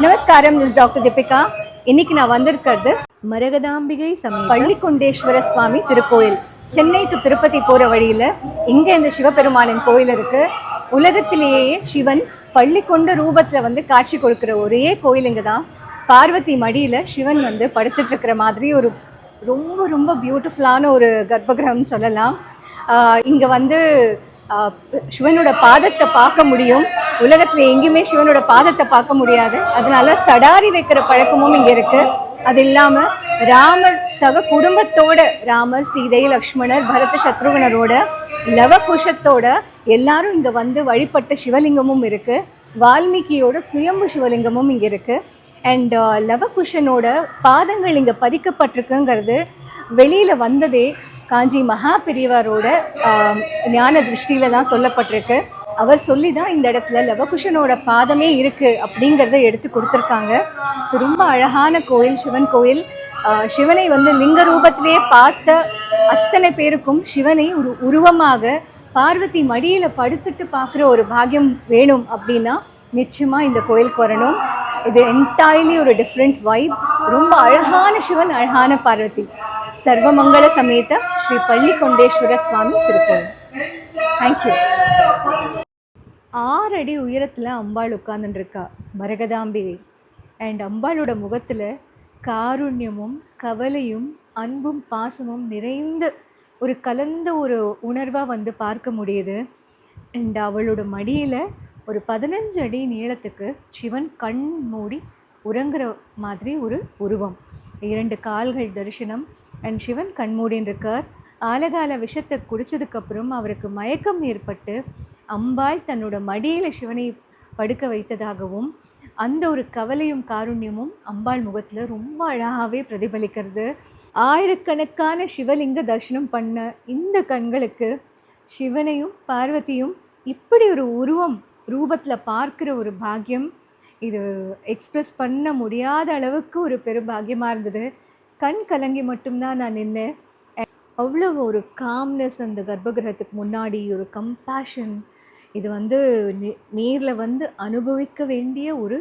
நமஸ்காரம், miss doctor Deepika. இன்னைக்கு நான் வந்திருக்கிறது மரகதாம்பிகை சமேத பள்ளிக்கொண்டேஸ்வர சுவாமி திருக்கோயில். சென்னை டு திருப்பதி போற வழியில இங்க இந்த சிவபெருமானின் கோயில் இருக்கு. உலகத்திலேயே சிவன் பள்ளிக்கொண்ட ரூபத்துல காட்சி கொடுக்கிற ஒரே கோயில் இங்க தான். பார்வதி மடியில சிவன் படுத்துட்டு இருக்கிற மாதிரி ஒரு ரொம்ப ரொம்ப பியூட்டிஃபுல்லான ஒரு கர்ப்பகிரகம் சொல்லலாம். இங்க சிவனோட பாதத்தை பார்க்க முடியும். உலகத்துல எங்கேயுமே சிவனோட பாதத்தை பார்க்க முடியாது. அதனால சடாரி வைக்கிற பழக்கமும் இங்க இருக்கு. அது இல்லாம ராமர் சக குடும்பத்தோட, ராமர், சீதை, லக்ஷ்மணர், பரத, சத்ருகனரோட, லவகுஷத்தோட எல்லாரும் இங்க வழிபட்ட சிவலிங்கமும் இருக்கு. வால்மீகியோட சுயம்பு சிவலிங்கமும் இங்க இருக்கு. அண்ட் லவகுஷனோட பாதங்கள் இங்க பதிக்கப்பட்டிருக்குங்கிறது வெளியில வந்ததே காஞ்சி மகா பெரியவரோட ஞான திருஷ்டியில தான் சொல்லப்பட்டிருக்கு. அவர் சொல்லி தான் இந்த இடத்துல லவகுஷனோட பாதமே இருக்கு அப்படிங்கிறத எடுத்து கொடுத்துருக்காங்க. ரொம்ப அழகான கோயில், சிவன் கோயில். சிவனை லிங்க ரூபத்திலேயே பார்த்த அத்தனை பேருக்கும் சிவனை ஒரு உருவமாக பார்வதி மடியில படுத்துட்டு பார்க்குற ஒரு பாக்கியம் வேணும் அப்படின்னா நிச்சயமா இந்த கோயிலுக்கு வரணும். இது என்டையர்லி ஒரு டிஃப்ரெண்ட் வைப். ரொம்ப அழகான சிவன், அழகான பார்வதி. சர்வமங்கள சமேத ஸ்ரீ பள்ளிக்கொண்டேஸ்வர சுவாமி திருக்கோயில். தேங்க்யூ. 6 அடி உயரத்தில் அம்பாள் உட்கார்ந்துருக்கா மரகதாம்பிகை. அண்ட் அம்பாளோட முகத்தில் காருண்யமும் கவலையும் அன்பும் பாசமும் நிறைந்த ஒரு கலந்த ஒரு உணர்வாக பார்க்க முடியுது. அண்ட் அவளோட மடியில் ஒரு 15 அடி நீளத்துக்கு சிவன் கண் மூடி உறங்குற மாதிரி ஒரு உருவம். 2 கால்கள் தரிசனம். அண்ட் சிவன் கண்மூடின்னு இருக்கார். ஆலகால விஷத்தை குடித்ததுக்கப்புறம் அவருக்கு மயக்கம் ஏற்பட்டு அம்பாள் தன்னோட மடியில் சிவனை படுக்க வைத்ததாகவும் அந்த ஒரு கவலையும் காருண்யமும் அம்பாள் முகத்தில் ரொம்ப அழகாகவே பிரதிபலிக்கிறது. ஆயிரக்கணக்கான சிவலிங்க தரிசனம் பண்ண இந்த கண்களுக்கு சிவனையும் பார்வதியும் இப்படி ஒரு ரூபத்தில் பார்க்குற ஒரு பாக்கியம், இது எக்ஸ்ப்ரெஸ் பண்ண முடியாத அளவுக்கு ஒரு பெருபாகியமாக இருந்தது. கண் கலங்கி மட்டும்தான் நான் நின்னேன். அவ்வளோ ஒரு காம்னஸ் அந்த கர்ப்பகிரகத்துக்கு முன்னாடி, ஒரு கம்பேஷன். இது நேரில் அனுபவிக்க வேண்டிய ஒரு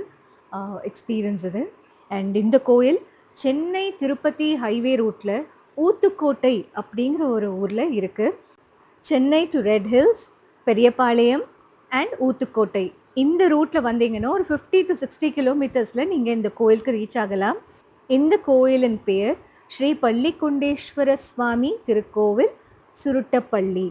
எக்ஸ்பீரியன்ஸ் இது. அண்ட் இந்த கோயில் சென்னை திருப்பதி ஹைவே ரூட்டில் ஊத்துக்கோட்டை அப்படிங்கிற ஒரு ஊரில் இருக்குது. Chennai to red hills, Periyapalayam and Uthukottai இந்த ரூட்டில் வந்தீங்கன்னா ஒரு 50 to 60 கிலோமீட்டர்ஸில் நீங்கள் இந்த கோயிலுக்கு ரீச் ஆகலாம். இந்த கோயிலின் பெயர் ஸ்ரீ பள்ளிக்கொண்டேஸ்வர சுவாமி திருக்கோவில், சுருட்டப்பள்ளி.